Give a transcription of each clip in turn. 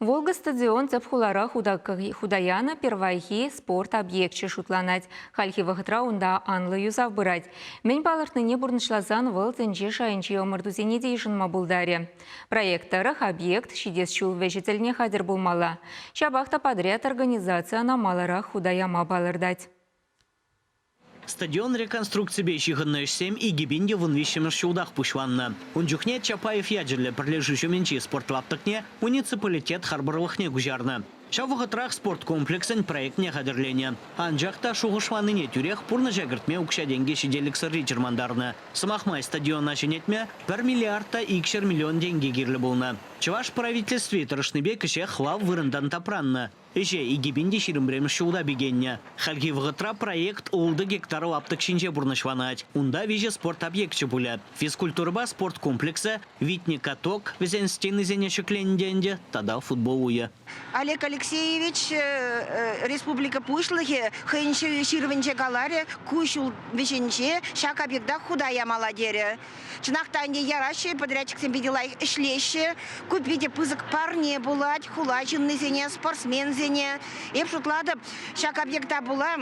Волга стадион цепхулара худаяна первайхи спорт объектче шутланать. Хальхи вахытра унда анлы юзав бырать. Мен балыртныне бурнышлазан выл тенже шайынчы омырдузене дейшін мабулдаре. Проекттарых объект шидес чул вежителіне хадыр булмала. Шабахта подряд организация намалара худаяма балырдать. Стадион реконструкции бейшиханныш 7 и гибинде вон вещем шудах пушванна. Унджухне Чапаев ядерле прилежащий менчи спортлаптыкне муниципалитет Харбарлахне гужарна. Шавыгытрах спорткомплексен проектне хадерление. Анжакта шугышваныне тюрех пурна жагыртме укша деньги шиделиксыр ричермандарна. Самахмай стадион начинетме 1 миллиардта икшер миллион деньги гирлі болна. Чаваш правительстве тырышныбе кіше хлав вырындан тапранна. Эже игибинде ширымбрем шуда бегенне. Хальги вғытра проект олды гектары лаптык шинже бурнышванать. Унда веже спорт объектче буля. Физкультурба спорт комплекса, витне каток, везен стены зене шекленденде, тада футбол уя. Олег Алексеевич, Республика Пушлыхе, хэнче ширвенче галаре, кушул вещенче, шак объекта худая молодере. Чынақтанде яраше, подрядчик сен бедилай шлеще, купите пызык парне булать, хулачынны зене, спортсмен зене. Еп шутлады, шак объекта була,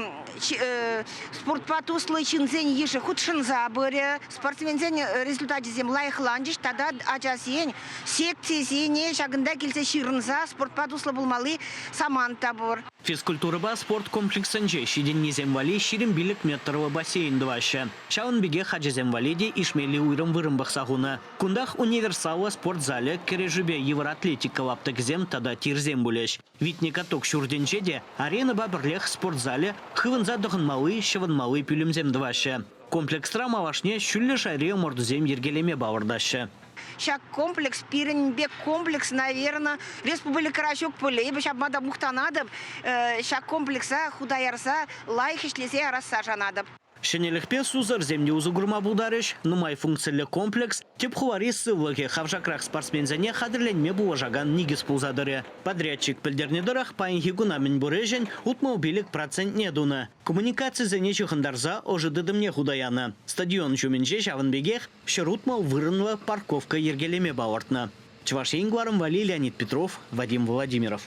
спортпату слычын зен еші худшын забыре, спортсмен зен результаты зем лайхландиш, тада ачасен, секция зене, шагында келсе ширынза, спортпату булмалы саман табор. Физкультурба спорт комплексенже шиден неземвали ширим билик метровый бассейн дваще. Шаун беге хаджеземвалиде ишмели уйрым вырымбах сагуна. Кундах универсалы спортзале кережубе евроатлетика лаптык тада тирзем булеш. Витне каток шурденчеде арена бабырлех спортзале хывынза дығынмалы шывынмалы пүлімзем дваще. Комплекстра малашне шүллі шайре мордузем ергелеме бавырдаще. Шак комплекс, Пиренбек комплекс, наверное, Республика Рашок поле, ибо шаб мада мухтанадаб, шак комплекса худаярса лайхишлесе рассажанадаб. Шенелехпе сузар земде узугурма бударыш, нумай функциялы комплекс, теп хувари сывлыге хавжакрах спортсмензане хадырленме буажаган нигіз пулзадыры. Подрядчик пілдернедырах пайынхи гунамен бурежен утмау билік процент недуны. Коммуникация зене чухандарза ожидыдымне худаяна. Стадион жуменже шавынбегех шырутмау вырынлы парковка ергелеме бауыртна. Чувашейн Гларом Вали, Леонид Петров, Вадим Владимиров.